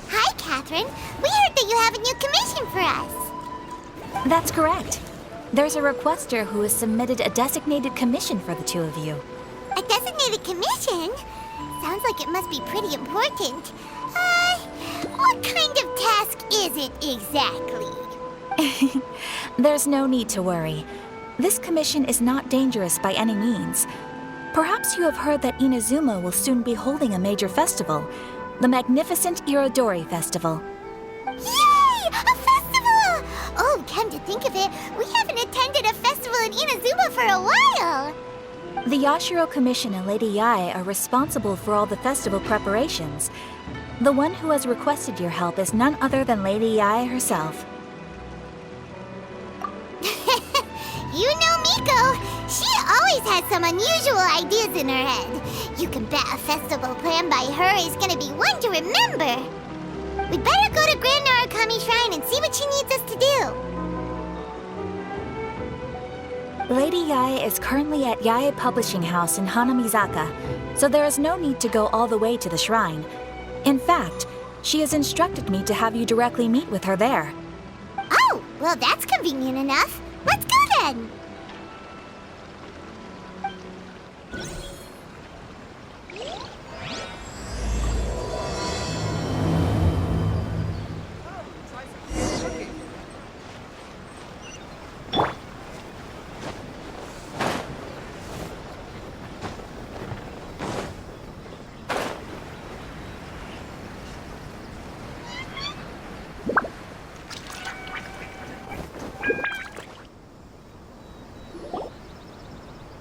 Hi, Catherine. We heard that you have a new commission for us. That's correct. There's a requester who has submitted a designated commission for the two of you. A designated commission? Sounds like it must be pretty important. What kind of task is it exactly? There's no need to worry. This commission is not dangerous by any means. Perhaps you have heard that Inazuma will soon be holding a major festival, the magnificent Irodori Festival. Yay! A festival! Oh, come to think of it, we haven't attended a festival in Inazuma for a while. The Yashiro Commission and Lady Yae are responsible for all the festival preparations. The one who has requested your help is none other than Lady Yae herself. You know Miko. She always has some unusual ideas in her head. You can bet a festival planned by her is gonna be one to remember. We better go to Grand Narukami Shrine and see what she needs us to do. Lady Yae is currently at Yae Publishing House in Hanamizaka, so there is no need to go all the way to the shrine. In fact, she has instructed me to have you directly meet with her there. Oh, well that's convenient enough. Let's go then.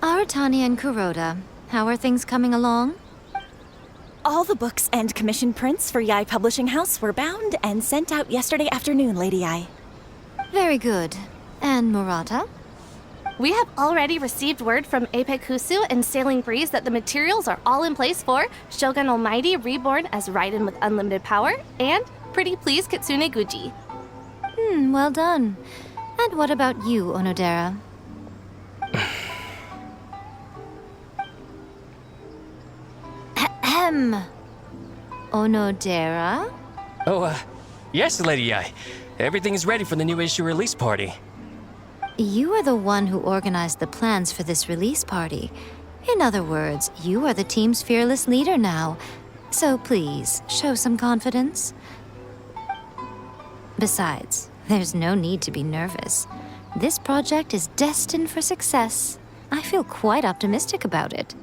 Aratani and Kuroda, how are things coming along? All the books and commission prints for Yae Publishing House were bound and sent out yesterday afternoon, Lady Yae. Very good. And Murata? We have already received word from Apekusu and Sailing Breeze that the materials are all in place for Shogun Almighty Reborn as Raiden with Unlimited Power and Pretty Please Kitsune Guji. Well done. And what about you, Onodera? Onodera? Oh, yes, Lady Yae. Everything is ready for the new issue release party. You are the one who organized the plans for this release party. In other words, you are the team's fearless leader now. So please, show some confidence. Besides, there's no need to be nervous. This project is destined for success. I feel quite optimistic about it.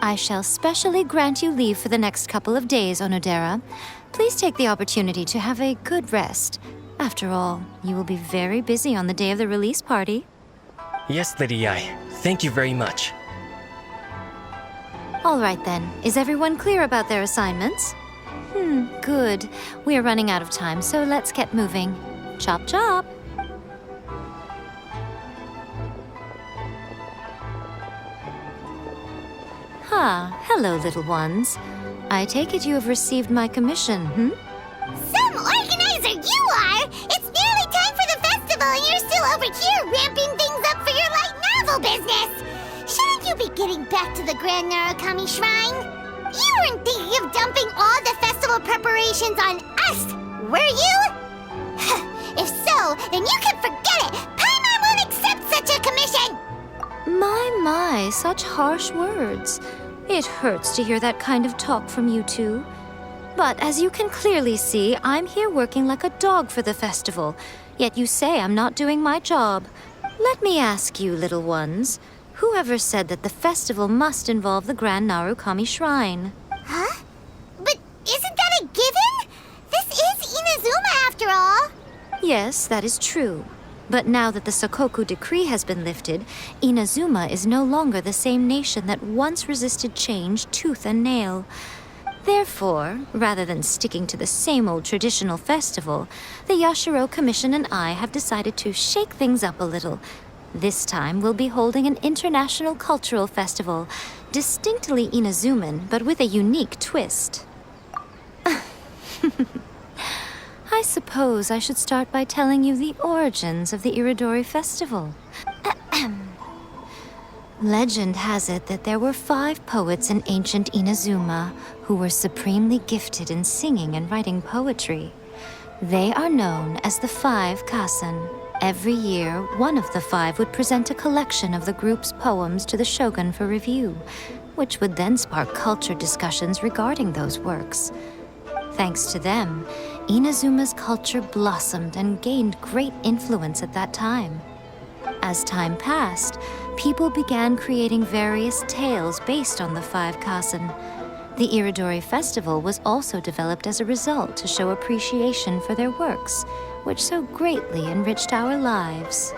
I shall specially grant you leave for the next couple of days, Onodera. Please take the opportunity to have a good rest. After all, you will be very busy on the day of the release party. Yes, Lady Yae. Thank you very much. All right then. Is everyone clear about their assignments? Good. We are running out of time, so let's get moving. Chop chop! Hello, little ones. I take it you have received my commission, Some organizer you are! It's nearly time for the festival and you're still over here ramping things up for your light novel business! Shouldn't you be getting back to the Grand Narukami Shrine? You weren't thinking of dumping all the festival preparations on us, were you? If so, then you can forget it! Paimon won't accept such a commission! my, such harsh words. It hurts to hear that kind of talk from you two. But as you can clearly see, I'm here working like a dog for the festival, yet you say I'm not doing my job. Let me ask you, little ones, whoever said that the festival must involve the Grand Narukami Shrine? Huh? But isn't that a given? This is Inazuma after all. Yes, that is true. But now that the Sokoku decree has been lifted, Inazuma is no longer the same nation that once resisted change tooth and nail. Therefore, rather than sticking to the same old traditional festival, the Yashiro Commission and I have decided to shake things up a little. This time we'll be holding an international cultural festival, distinctly Inazuman, but with a unique twist. I suppose I should start by telling you the origins of the Iridori Festival. Legend has it that there were 5 poets in ancient Inazuma who were supremely gifted in singing and writing poetry. They are known as the 5 Kasen. Every year, one of the 5 would present a collection of the group's poems to the shogun for review, which would then spark culture discussions regarding those works. Thanks to them, Inazuma's culture blossomed and gained great influence at that time. As time passed, people began creating various tales based on the 5 Kasen. The Iridori Festival was also developed as a result to show appreciation for their works, which so greatly enriched our lives.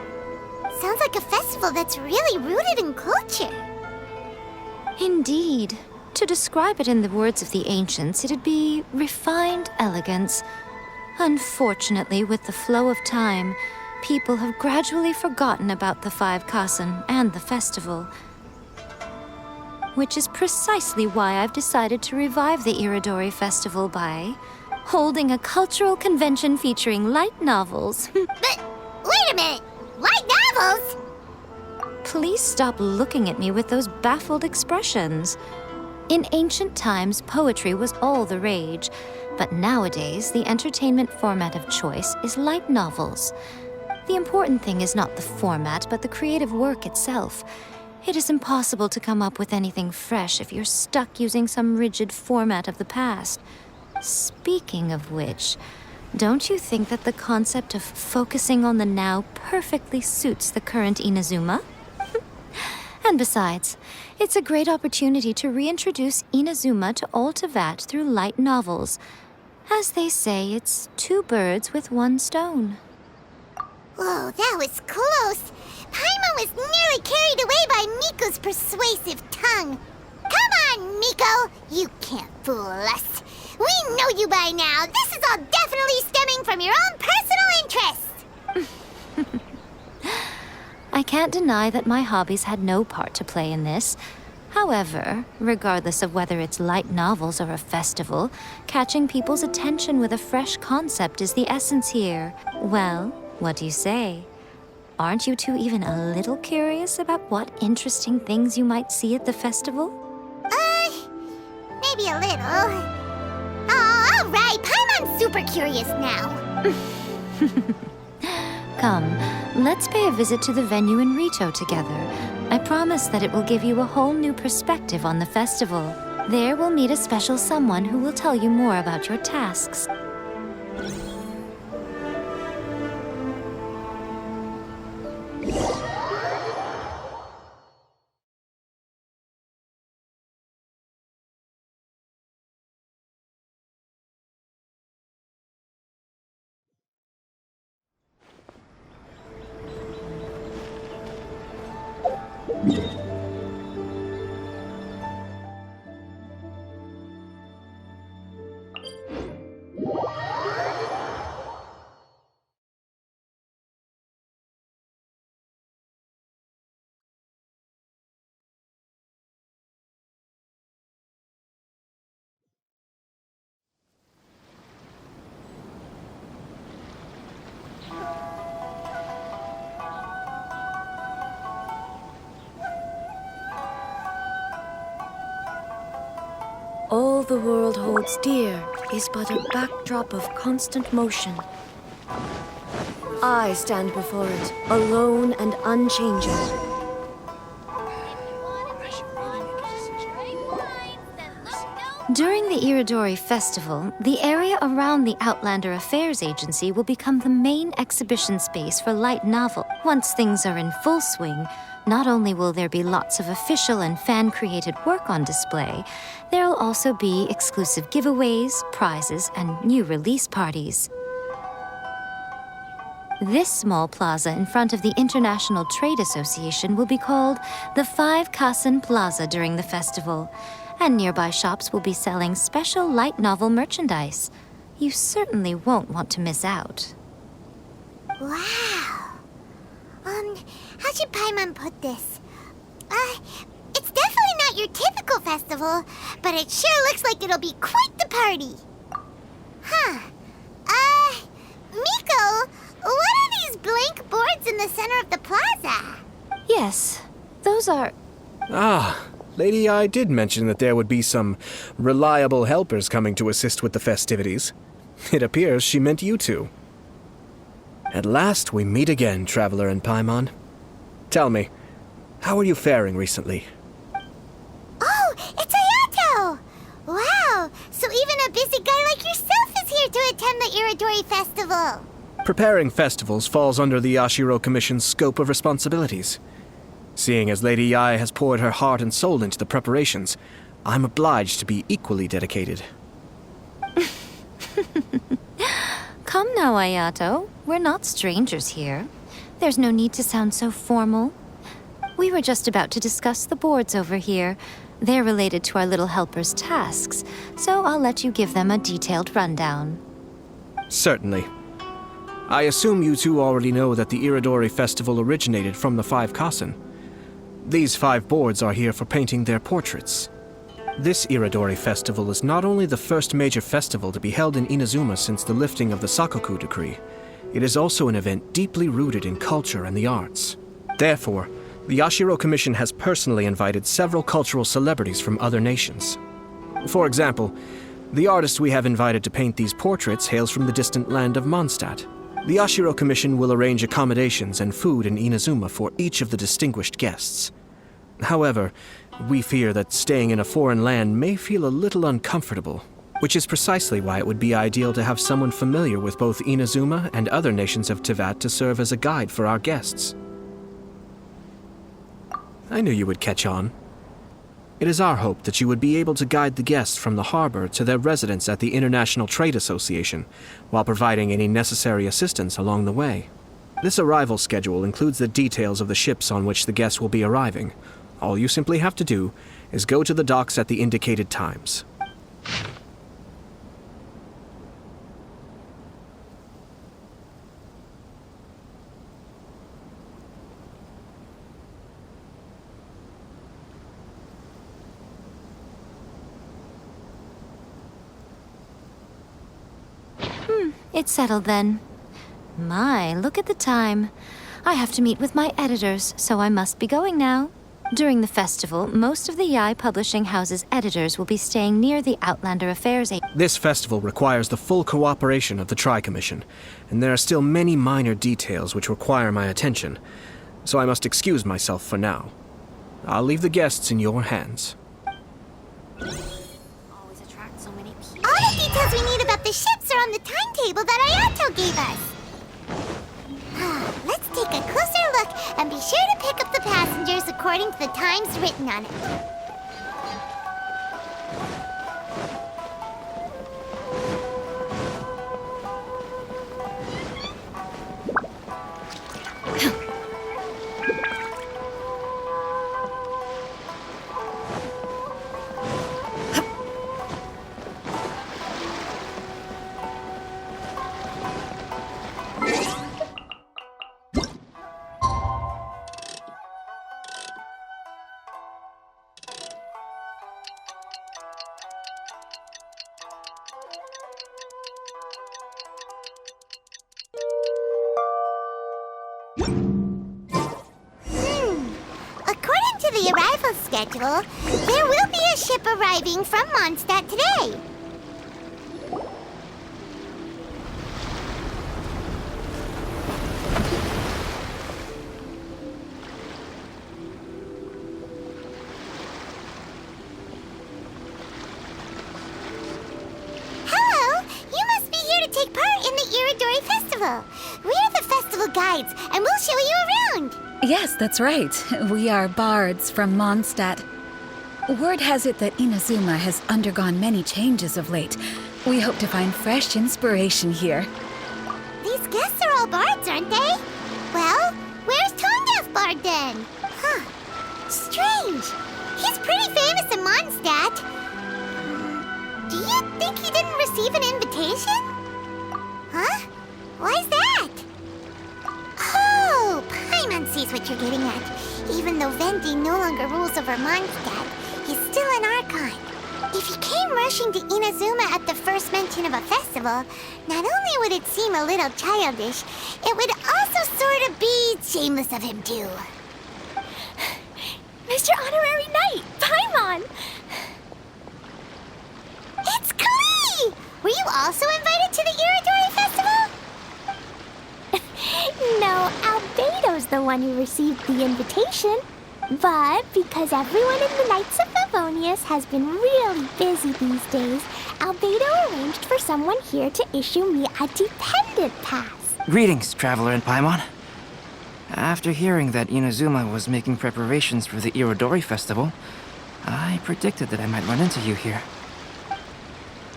Sounds like a festival that's really rooted in culture. Indeed. To describe it in the words of the ancients, it'd be refined elegance. Unfortunately, with the flow of time, people have gradually forgotten about the 5 Kasen and the festival. Which is precisely why I've decided to revive the Iridori Festival by holding a cultural convention featuring light novels. But wait a minute! Light novels? Please stop looking at me with those baffled expressions. In ancient times, poetry was all the rage, but nowadays the entertainment format of choice is light novels. The important thing is not the format, but the creative work itself. It is impossible to come up with anything fresh if you're stuck using some rigid format of the past. Speaking of which, don't you think that the concept of focusing on the now perfectly suits the current Inazuma? And besides, it's a great opportunity to reintroduce Inazuma to all Teyvat through light novels. As they say, it's 2 birds with 1 stone. Whoa, that was close. Paimon was nearly carried away by Miko's persuasive tongue. Come on, Miko! You can't fool us. We know you by now. This is all definitely stemming from your own personal interest. I can't deny that my hobbies had no part to play in this. However, regardless of whether it's light novels or a festival, catching people's attention with a fresh concept is the essence here. Well, what do you say? Aren't you two even a little curious about what interesting things you might see at the festival? Maybe a little. Oh, all right. Paimon's super curious now. Come, let's pay a visit to the venue in Rito together. I promise that it will give you a whole new perspective on the festival. There we'll meet a special someone who will tell you more about your tasks. All the world holds dear is but a backdrop of constant motion. I stand before it, alone and unchanging. During the Iridori Festival, the area around the Outlander Affairs Agency will become the main exhibition space for light novel. Once things are in full swing, not only will there be lots of official and fan-created work on display, there'll also be exclusive giveaways, prizes, and new release parties. This small plaza in front of the International Trade Association will be called the Five Kasen Plaza during the festival, and nearby shops will be selling special light novel merchandise. You certainly won't want to miss out. Wow. How should Paimon put this? It's definitely not your typical festival, but it sure looks like it'll be quite the party. Huh. Miko, what are these blank boards in the center of the plaza? Yes, those are... Ah, Lady I did mention that there would be some reliable helpers coming to assist with the festivities. It appears she meant you two. At last we meet again, Traveler and Paimon. Tell me, how are you faring recently? Oh, it's Ayato! Wow, so even a busy guy like yourself is here to attend the Iridori Festival. Preparing festivals falls under the Yashiro Commission's scope of responsibilities. Seeing as Lady Yae has poured her heart and soul into the preparations, I'm obliged to be equally dedicated. Come now, Ayato. We're not strangers here. There's no need to sound so formal. We were just about to discuss the boards over here. They're related to our little helper's tasks, so I'll let you give them a detailed rundown. Certainly. I assume you two already know that the Iridori Festival originated from the Five Kasen. These 5 boards are here for painting their portraits. This Iridori Festival is not only the first major festival to be held in Inazuma since the lifting of the Sakoku Decree, it is also an event deeply rooted in culture and the arts. Therefore, the Yashiro Commission has personally invited several cultural celebrities from other nations. For example, the artist we have invited to paint these portraits hails from the distant land of Mondstadt. The Yashiro Commission will arrange accommodations and food in Inazuma for each of the distinguished guests. However, we fear that staying in a foreign land may feel a little uncomfortable, which is precisely why it would be ideal to have someone familiar with both Inazuma and other nations of Teyvat to serve as a guide for our guests. I knew you would catch on. It is our hope that you would be able to guide the guests from the harbor to their residence at the International Trade Association, while providing any necessary assistance along the way. This arrival schedule includes the details of the ships on which the guests will be arriving. All you simply have to do is go to the docks at the indicated times. It's settled then. My, look at the time. I have to meet with my editors, so I must be going now. During the festival, most of the Yae Publishing House's editors will be staying near the Outlander Affairs Agency. This festival requires the full cooperation of the Tri-Commission, and there are still many minor details which require my attention, so I must excuse myself for now. I'll leave the guests in your hands. Always attract so many people. All the details we need about the ships are on the timetable that Ayato gave us. Let's take a closer look and be sure to pick up the passengers according to the times written on it. According to the arrival schedule, there will be a ship arriving from Mondstadt today. guides, and we'll show you around. Yes, that's right. We are bards from Mondstadt. Word has it that Inazuma has undergone many changes of late. We hope to find fresh inspiration here. These guests are all bards, aren't they? Well, where's Tonga's bard then? Huh. Strange. He's pretty famous in Mondstadt. Do you think he didn't receive an invitation? Huh? Why's that? Oh, Paimon sees what you're getting at. Even though Venti no longer rules over Mondstadt, he's still an Archon. If he came rushing to Inazuma at the first mention of a festival, not only would it seem a little childish, it would also sort of be shameless of him too. Mr. Honorary Knight, Paimon! It's Klee! Were you also invited to the Iridori Festival? No, Albedo's the one who received the invitation. But because everyone in the Knights of Favonius has been really busy these days, Albedo arranged for someone here to issue me a dependent pass. Greetings, Traveler and Paimon. After hearing that Inazuma was making preparations for the Irodori Festival, I predicted that I might run into you here.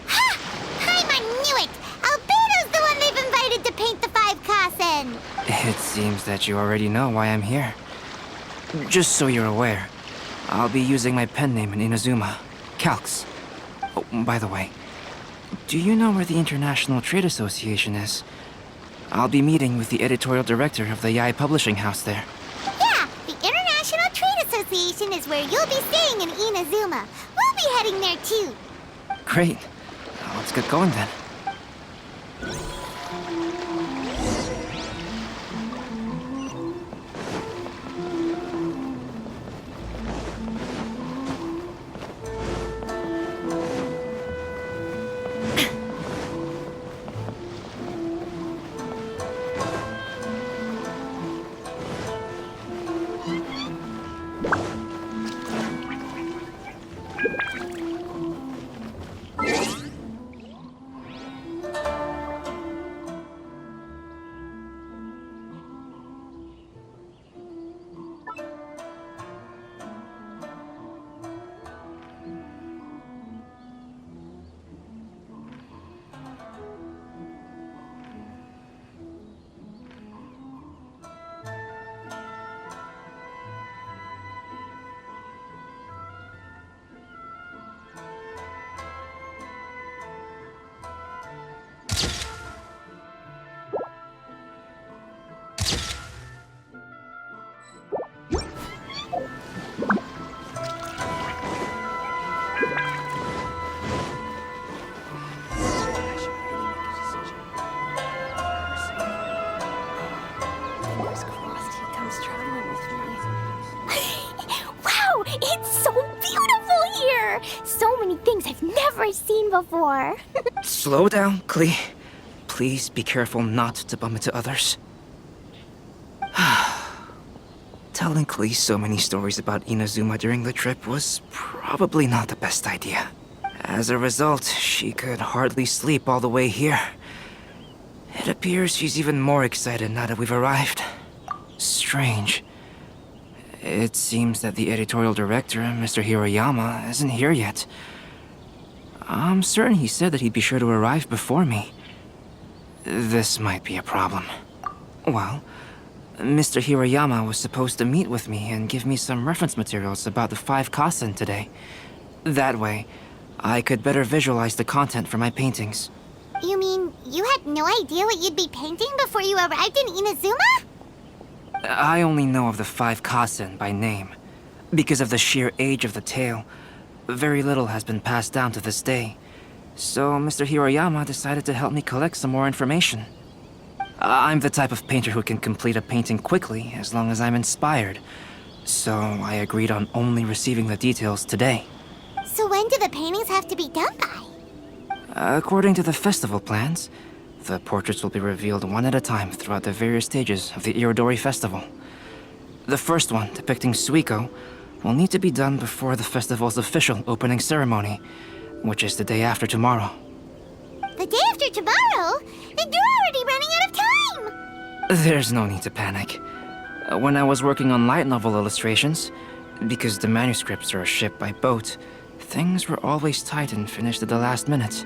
Ha! Paimon knew it! Albedo's the one they've invited to paint the 5 Kasen! It seems that you already know why I'm here. Just so you're aware, I'll be using my pen name in Inazuma, Calx. Oh, by the way, do you know where the International Trade Association is? I'll be meeting with the editorial director of the Yae Publishing House there. Yeah, the International Trade Association is where you'll be staying in Inazuma. We'll be heading there too. Great. Let's get going then. Wow, it's so beautiful here! So many things I've never seen before. Slow down, Klee. Please be careful not to bump into others. Telling Klee so many stories about Inazuma during the trip was probably not the best idea. As a result, she could hardly sleep all the way here. It appears she's even more excited now that we've arrived. Strange. It seems that the editorial director, Mr. Hiroyama, isn't here yet. I'm certain he said that he'd be sure to arrive before me. This might be a problem. Well, Mr. Hiroyama was supposed to meet with me and give me some reference materials about the 5 Kasen today. That way, I could better visualize the content for my paintings. You mean you had no idea what you'd be painting before you arrived in Inazuma? I only know of the 5 Kasen by name. Because of the sheer age of the tale, very little has been passed down to this day. So Mr. Hiroyama decided to help me collect some more information. I'm the type of painter who can complete a painting quickly as long as I'm inspired. So I agreed on only receiving the details today. So when do the paintings have to be done by? According to the festival plans, the portraits will be revealed one at a time throughout the various stages of the Irodori Festival. The first one, depicting Suiko, will need to be done before the festival's official opening ceremony, which is the day after tomorrow. The day after tomorrow? Then you're already running out of time! There's no need to panic. When I was working on light novel illustrations, because the manuscripts are shipped by boat, things were always tight and finished at the last minute.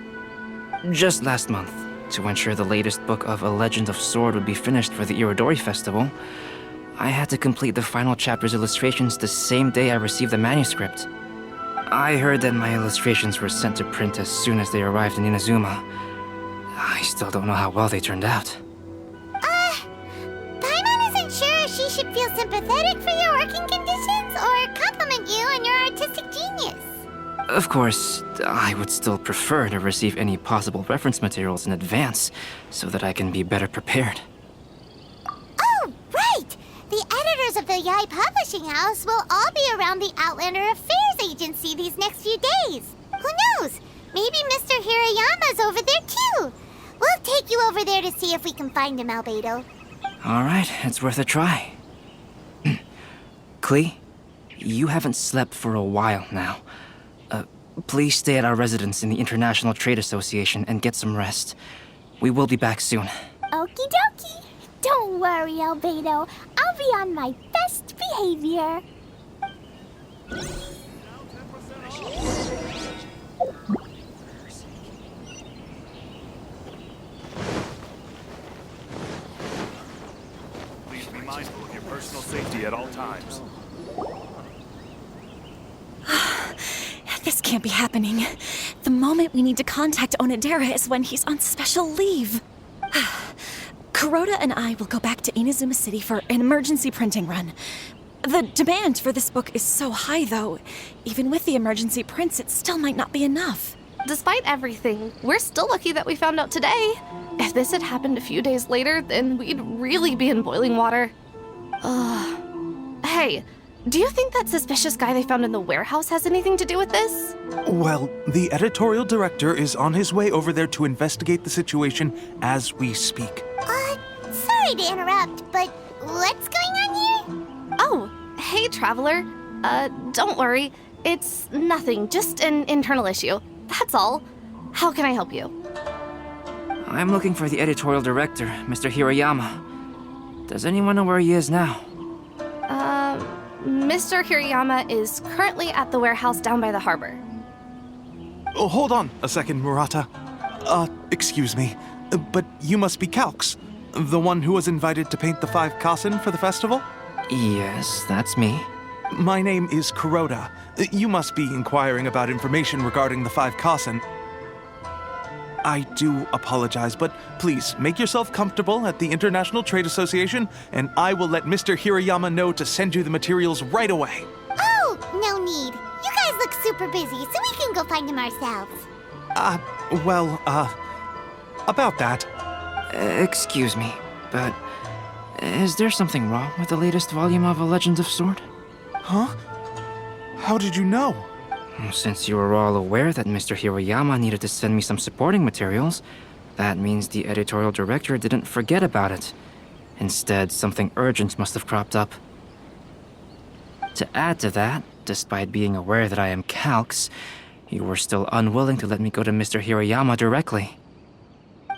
Just last month, to ensure the latest book of A Legend of Sword would be finished for the Irodori Festival, I had to complete the final chapter's illustrations the same day I received the manuscript. I heard that my illustrations were sent to print as soon as they arrived in Inazuma. I still don't know how well they turned out. Paimon isn't sure if she should feel sympathetic for your working conditions or compliment you on your artistic genius. Of course, I would still prefer to receive any possible reference materials in advance, so that I can be better prepared. Oh, right! The editors of the Yai Publishing House will all be around the Outlander Affairs Agency these next few days. Who knows? Maybe Mr. Hirayama's over there too. We'll take you over there to see if we can find him, Albedo. Alright, it's worth a try. Klee, you haven't slept for a while now. Please stay at our residence in the International Trade Association and get some rest. We will be back soon. Okie dokie. Don't worry, Albedo. I'll be on my best behavior. Please be mindful of your personal safety at all times. This can't be happening. The moment we need to contact Onodera is when he's on special leave. Kuroda and I will go back to Inazuma City for an emergency printing run. The demand for this book is so high, though. Even with the emergency prints, it still might not be enough. Despite everything, we're still lucky that we found out today. If this had happened a few days later, then we'd really be in boiling water. Hey, do you think that suspicious guy they found in the warehouse has anything to do with this? Well, the editorial director is on his way over there to investigate the situation as we speak. Sorry to interrupt, but what's going on here? Oh, hey, Traveler. Don't worry. It's nothing, just an internal issue. That's all. How can I help you? I'm looking for the editorial director, Mr. Hirayama. Does anyone know where he is now? Mr. Hirayama is currently at the warehouse down by the harbor. Oh, hold on a second, Murata. Excuse me, but you must be Calx, the one who was invited to paint the 5 Kasen for the festival? Yes, that's me. My name is Kuroda. You must be inquiring about information regarding the 5 Kasen. I do apologize, but please make yourself comfortable at the International Trade Association, and I will let Mr. Hirayama know to send you the materials right away. Oh, no need. You guys look super busy, so we can go find him ourselves. About that. Excuse me, but is there something wrong with the latest volume of A Legend of Sword? Huh? How did you know? Since you were all aware that Mr. Hirayama needed to send me some supporting materials, that means the editorial director didn't forget about it. Instead, something urgent must have cropped up. To add to that, despite being aware that I am Calx, you were still unwilling to let me go to Mr. Hirayama directly.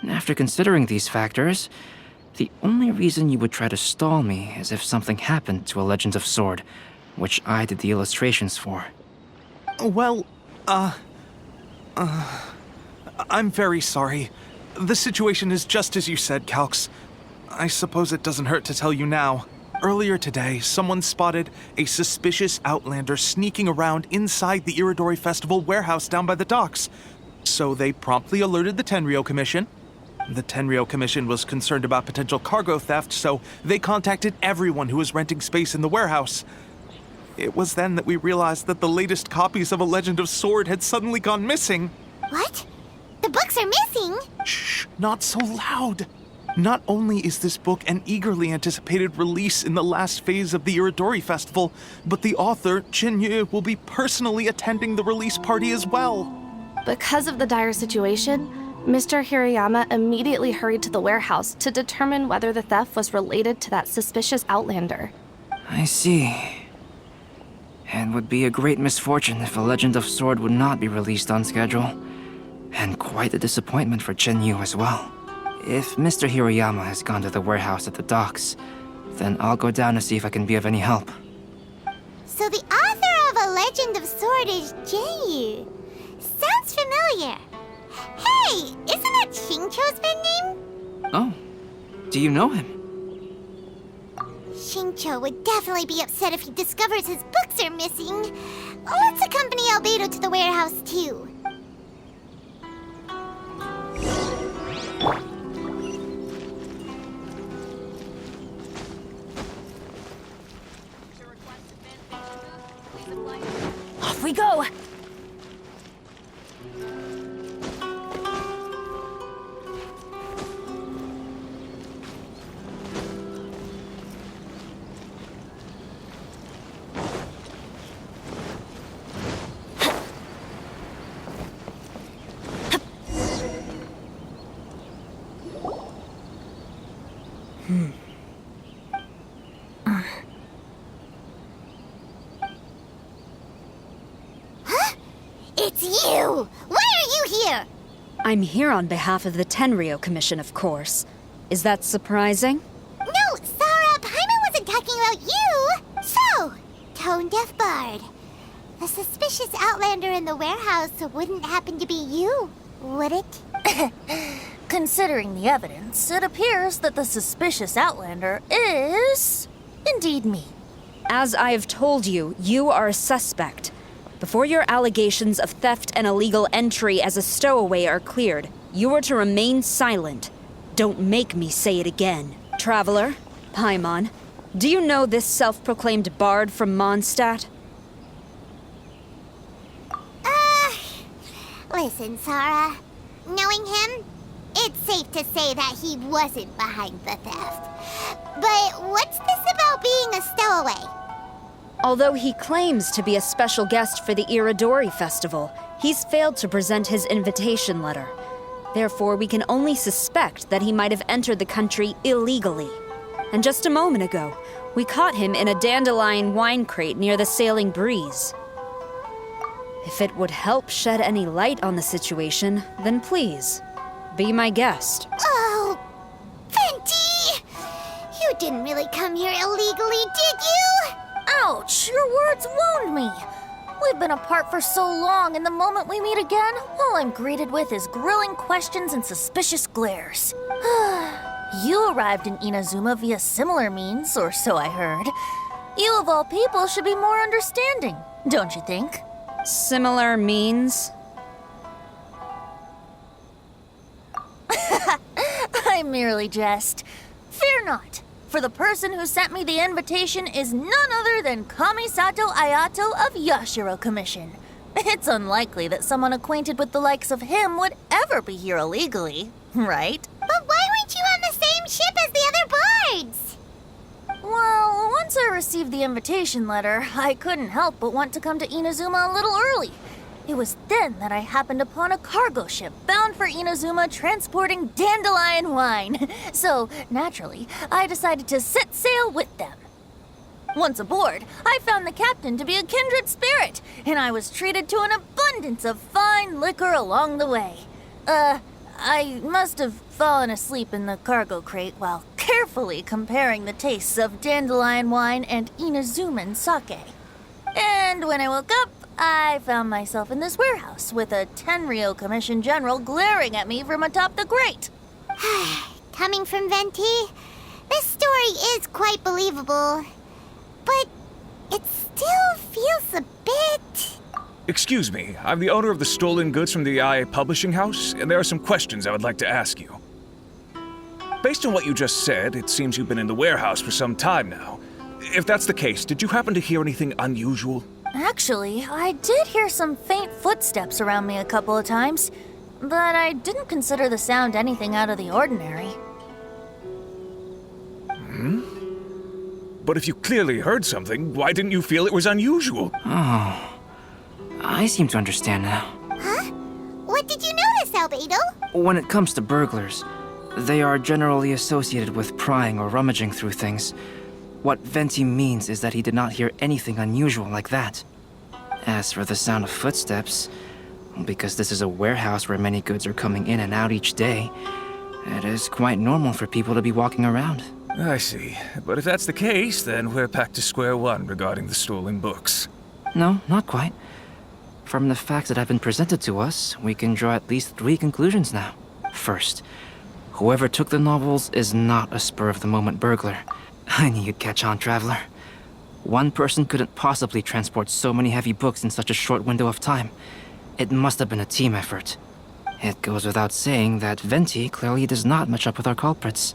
After considering these factors, the only reason you would try to stall me is if something happened to A Legend of Sword, which I did the illustrations for. Well, I'm very sorry. The situation is just as you said, Calx. I suppose it doesn't hurt to tell you now. Earlier today, someone spotted a suspicious outlander sneaking around inside the Irodori Festival warehouse down by the docks. So they promptly alerted the Tenryou Commission. The Tenryou Commission was concerned about potential cargo theft, so they contacted everyone who was renting space in the warehouse. It was then that we realized that the latest copies of A Legend of Sword had suddenly gone missing. What? The books are missing? Shh, not so loud. Not only is this book an eagerly anticipated release in the last phase of the Irodori Festival, but the author, Jinyu, will be personally attending the release party as well. Because of the dire situation, Mr. Hirayama immediately hurried to the warehouse to determine whether the theft was related to that suspicious outlander. I see. It would be a great misfortune if A Legend of Sword would not be released on schedule. And quite a disappointment for Jinyu as well. If Mr. Hiroyama has gone to the warehouse at the docks, then I'll go down to see if I can be of any help. So the author of A Legend of Sword is Jayu. Sounds familiar. Hey, isn't that Xingqiu's pen name? Oh, do you know him? Xingqiu would definitely be upset if he discovers his books are missing. Let's accompany Albedo to the warehouse, too. Off we go! It's you! Why are you here? I'm here on behalf of the Tenryo Commission, of course. Is that surprising? No, Sarah, Paimon wasn't talking about you! So, Tone-Deaf Bard. The suspicious outlander in the warehouse wouldn't happen to be you, would it? Considering the evidence, it appears that the suspicious outlander is indeed me. As I have told you, you are a suspect. Before your allegations of theft and illegal entry as a stowaway are cleared, you are to remain silent. Don't make me say it again. Traveler, Paimon, do you know this self-proclaimed bard from Mondstadt? Listen, Sarah. Knowing him, it's safe to say that he wasn't behind the theft. But what's this about being a stowaway? Although he claims to be a special guest for the Iridori Festival, he's failed to present his invitation letter. Therefore, we can only suspect that he might have entered the country illegally. And just a moment ago, we caught him in a dandelion wine crate near the Sailing Breeze. If it would help shed any light on the situation, then please, be my guest. Oh, Venti! You didn't really come here illegally, did you? Ouch! Your words wound me! We've been apart for so long, and the moment we meet again, all I'm greeted with is grilling questions and suspicious glares. You arrived in Inazuma via similar means, or so I heard. You of all people should be more understanding, don't you think? Similar means? I merely jest. Fear not, for the person who sent me the invitation is none other than Kamisato Ayato of Yashiro Commission. It's unlikely that someone acquainted with the likes of him would ever be here illegally, right? But why weren't you on the same ship as the other bards? Well, once I received the invitation letter, I couldn't help but want to come to Inazuma a little early. It was then that I happened upon a cargo ship bound for Inazuma transporting dandelion wine. So, naturally, I decided to set sail with them. Once aboard, I found the captain to be a kindred spirit, and I was treated to an abundance of fine liquor along the way. I must have fallen asleep in the cargo crate while carefully comparing the tastes of dandelion wine and Inazuman sake. And when I woke up, I found myself in this warehouse with a Tenryo Commission general glaring at me from atop the grate. Coming from Venti, this story is quite believable. But it still feels a bit... Excuse me, I'm the owner of the stolen goods from the IA Publishing House, and there are some questions I would like to ask you. Based on what you just said, it seems you've been in the warehouse for some time now. If that's the case, did you happen to hear anything unusual? Actually, I did hear some faint footsteps around me a couple of times, but I didn't consider the sound anything out of the ordinary. But if you clearly heard something, why didn't you feel it was unusual? Oh, I seem to understand now. Huh? What did you notice, Albedo? When it comes to burglars, they are generally associated with prying or rummaging through things. What Venti means is that he did not hear anything unusual like that. As for the sound of footsteps, because this is a warehouse where many goods are coming in and out each day, It is quite normal for people to be walking around. I see. But if that's the case, then we're back to square one regarding the stolen books. No, not quite. From the facts that have been presented to us, we can draw at least 3 conclusions now. First, whoever took the novels is not a spur-of-the-moment burglar. I knew you'd catch on, Traveler. One person couldn't possibly transport so many heavy books in such a short window of time. It must have been a team effort. It goes without saying that Venti clearly does not match up with our culprits.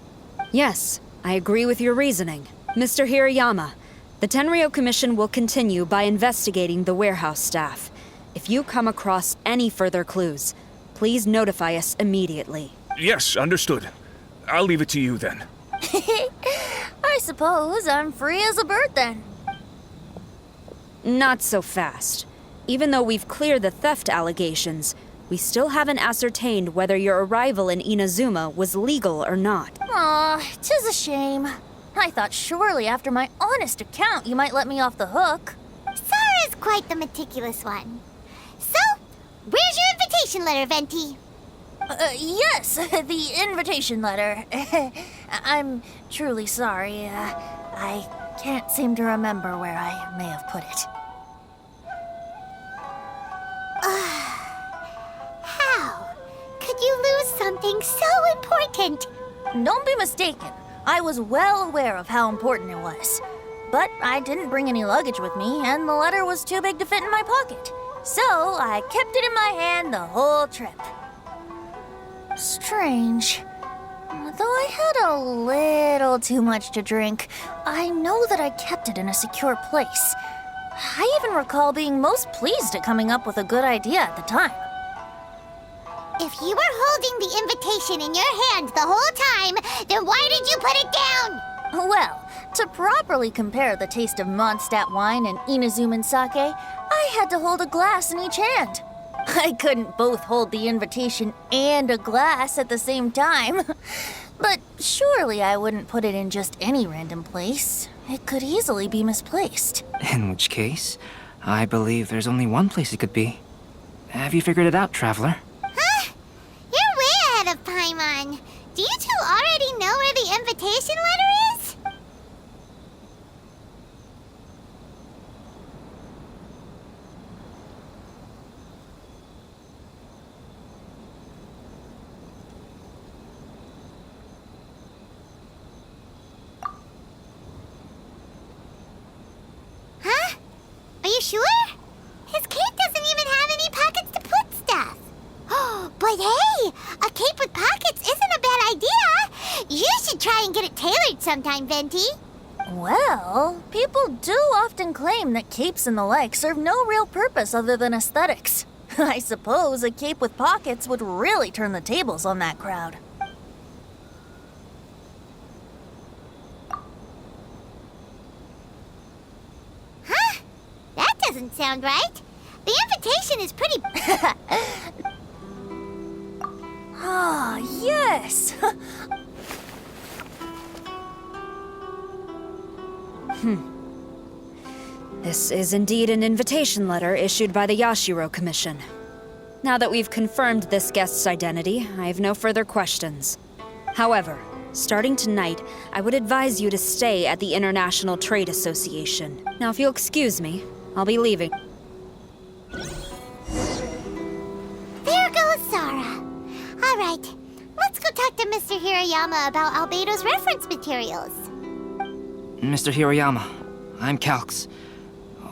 Yes, I agree with your reasoning. Mr. Hirayama, the Tenryo Commission will continue by investigating the warehouse staff. If you come across any further clues, please notify us immediately. Yes, understood. I'll leave it to you then. I suppose I'm free as a bird then. Not so fast. Even though we've cleared the theft allegations, we still haven't ascertained whether your arrival in Inazuma was legal or not. Aw, 'tis a shame. I thought surely after my honest account you might let me off the hook. Sara's quite the meticulous one. So, where's your invitation letter, Venti? Yes, the invitation letter. I'm truly sorry. I can't seem to remember where I may have put it. How could you lose something so important? Don't be mistaken. I was well aware of how important it was. But I didn't bring any luggage with me, and the letter was too big to fit in my pocket. So I kept it in my hand the whole trip. Strange. Though I had a little too much to drink, I know that I kept it in a secure place. I even recall being most pleased at coming up with a good idea at the time. If you were holding the invitation in your hand the whole time, then why did you put it down? Well, to properly compare the taste of Mondstadt wine and Inazuman sake, I had to hold a glass in each hand. I couldn't both hold the invitation and a glass at the same time. But surely I wouldn't put it in just any random place. It could easily be misplaced. In which case, I believe there's only one place it could be. Have you figured it out, Traveler? Huh? You're way ahead of Paimon. Do you two already know where the invitation letter is? Huh? Are you sure? His cape doesn't even have any pockets to put stuff. But hey, a cape with pockets isn't a bad idea. You should try and get it tailored sometime, Venti. Well, people do often claim that capes and the like serve no real purpose other than aesthetics. I suppose a cape with pockets would really turn the tables on that crowd. Huh? That doesn't sound right. The invitation is pretty... Ah, yes! This is indeed an invitation letter issued by the Yashiro Commission. Now that we've confirmed this guest's identity, I have no further questions. However, starting tonight, I would advise you to stay at the International Trade Association. Now, if you'll excuse me, I'll be leaving. There goes Sara. All right, let's go talk to Mr. Hirayama about Albedo's reference materials. Mr. Hirayama, I'm Calx.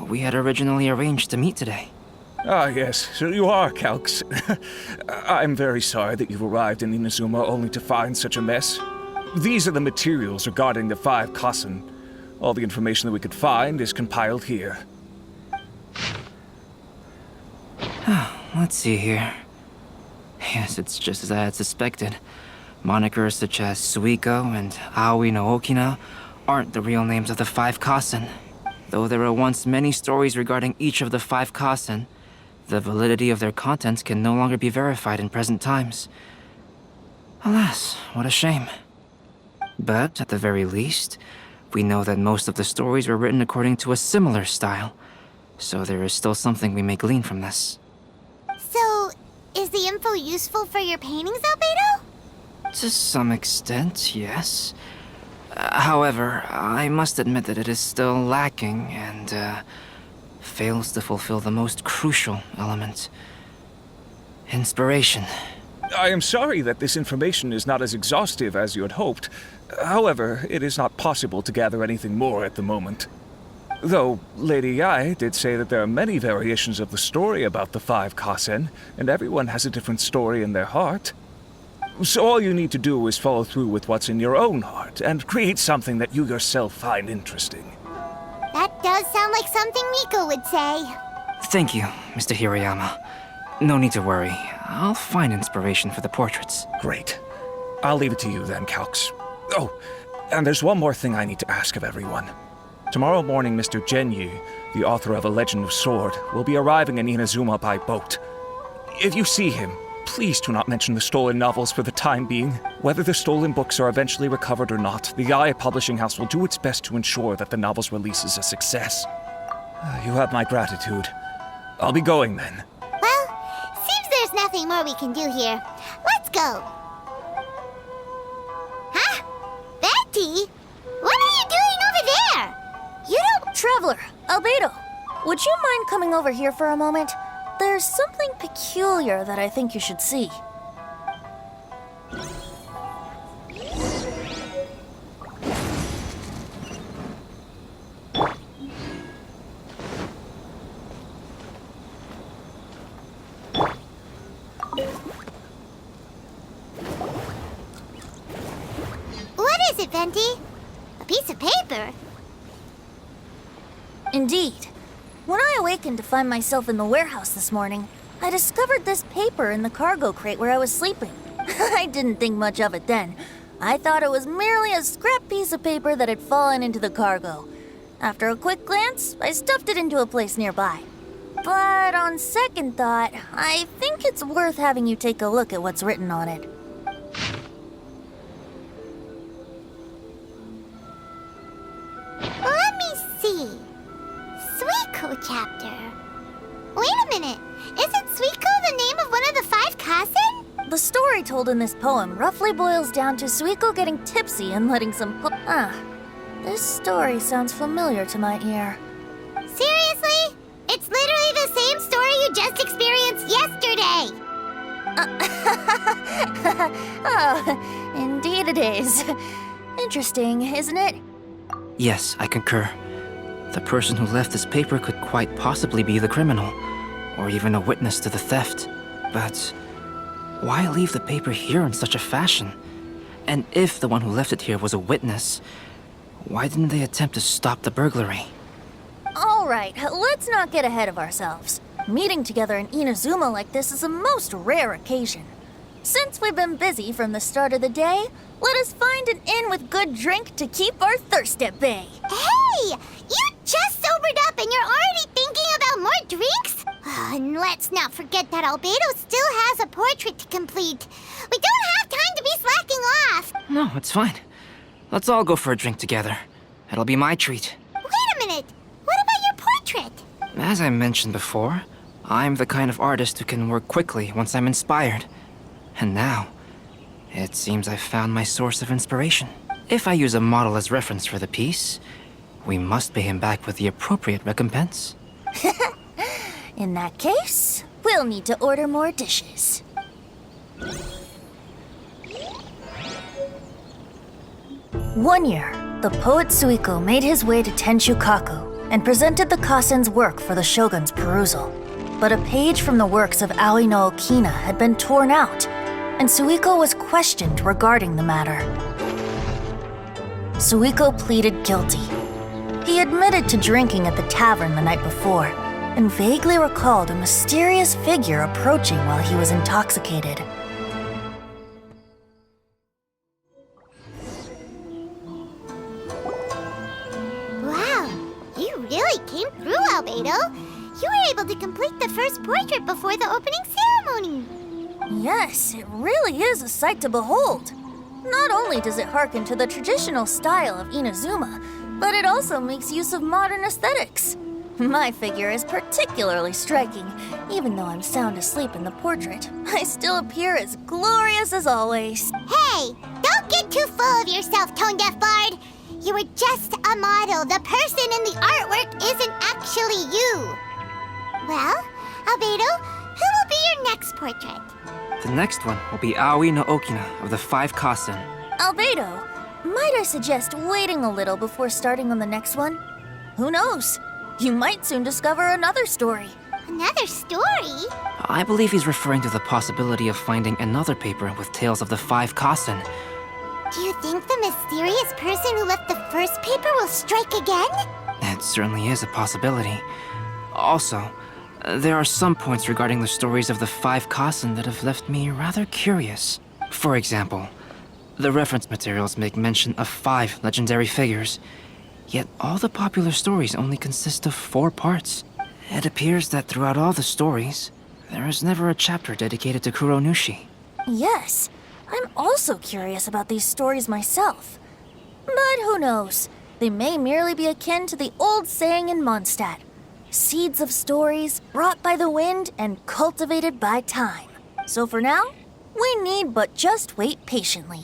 We had originally arranged to meet today. Ah, yes, so you are Calx. I'm very sorry that you've arrived in Inazuma only to find such a mess. These are the materials regarding the 5 Kassen. All the information that we could find is compiled here. Let's see here. Yes, it's just as I had suspected. Monikers such as Suiko and Aoi no Okina aren't the real names of the 5 Kassen. Though there were once many stories regarding each of the 5 Kassen, the validity of their contents can no longer be verified in present times. Alas, what a shame. But, at the very least, we know that most of the stories were written according to a similar style, so there is still something we may glean from this. So, is the info useful for your paintings, Albedo? To some extent, yes. However, I must admit that it is still lacking and fails to fulfill the most crucial element. Inspiration. I am sorry that this information is not as exhaustive as you had hoped. However, it is not possible to gather anything more at the moment. Though Lady Yai did say that there are many variations of the story about the 5 Kasen, and everyone has a different story in their heart. So all you need to do is follow through with what's in your own heart, and create something that you yourself find interesting. That does sound like something Miko would say. Thank you, Mr. Hirayama. No need to worry. I'll find inspiration for the portraits. Great. I'll leave it to you then, Calx. Oh, and there's one more thing I need to ask of everyone. Tomorrow morning, Mr. Genyi, the author of A Legend of Sword, will be arriving in Inazuma by boat. If you see him, please do not mention the stolen novels for the time being. Whether the stolen books are eventually recovered or not, the IA Publishing House will do its best to ensure that the novel's release is a success. You have my gratitude. I'll be going then. Well, seems there's nothing more we can do here. Let's go. Huh? Betty? What are you doing over there? You don't... Traveler, Albedo, would you mind coming over here for a moment? There's something peculiar that I think you should see. What is it, Venti? A piece of paper? Indeed. When I awakened to find myself in the warehouse this morning, I discovered this paper in the cargo crate where I was sleeping. I didn't think much of it then. I thought it was merely a scrap piece of paper that had fallen into the cargo. After a quick glance, I stuffed it into a place nearby. But on second thought, I think it's worth having you take a look at what's written on it. Let me see. Suiko chapter. Wait a minute. Isn't Suiko the name of one of the 5 Kasen? The story told in this poem roughly boils down to Suiko getting tipsy and letting some this story sounds familiar to my ear. Seriously? It's literally the same story you just experienced yesterday. Oh, indeed it is. Interesting, isn't it? Yes, I concur. The person who left this paper could quite possibly be the criminal, or even a witness to the theft. But why leave the paper here in such a fashion? And if the one who left it here was a witness, why didn't they attempt to stop the burglary? All right, let's not get ahead of ourselves. Meeting together in Inazuma like this is a most rare occasion. Since we've been busy from the start of the day, let us find an inn with good drink to keep our thirst at bay. Hey! You just sobered up and you're already thinking about more drinks? And let's not forget that Albedo still has a portrait to complete. We don't have time to be slacking off. No, it's fine. Let's all go for a drink together. It'll be my treat. Wait a minute. What about your portrait? As I mentioned before, I'm the kind of artist who can work quickly once I'm inspired. And now, it seems I've found my source of inspiration. If I use a model as reference for the piece, we must pay him back with the appropriate recompense. In that case, we'll need to order more dishes. One year, the poet Suiko made his way to Tenshukaku and presented the Kasen's work for the shogun's perusal. But a page from the works of Aoi no Okina had been torn out, and Suiko was questioned regarding the matter. Suiko pleaded guilty. He admitted to drinking at the tavern the night before, and vaguely recalled a mysterious figure approaching while he was intoxicated. Wow, you really came through, Albedo. You were able to complete the first portrait before the opening ceremony. Yes, it really is a sight to behold. Not only does it harken to the traditional style of Inazuma, but it also makes use of modern aesthetics. My figure is particularly striking. Even though I'm sound asleep in the portrait, I still appear as glorious as always. Hey, Hey, don't get too full of yourself, Tone Deaf Bard. You were just a model. The person in the artwork isn't actually you. Well, Albedo, who will be your next portrait? The next one will be Aoi no Okina of the 5 Kasen. Albedo, might I suggest waiting a little before starting on the next one? Who knows? You might soon discover another story. Another story? I believe he's referring to the possibility of finding another paper with tales of the 5 Kasen. Do you think the mysterious person who left the first paper will strike again? It certainly is a possibility. Also, there are some points regarding the stories of the 5 Kasen that have left me rather curious. For example, the reference materials make mention of 5 legendary figures, yet all the popular stories only consist of 4 parts. It appears that throughout all the stories, there is never a chapter dedicated to Kuronushi. Yes, I'm also curious about these stories myself. But who knows? They may merely be akin to the old saying in Mondstadt. Seeds of stories brought by the wind and cultivated by time. So for now, we need but just wait patiently.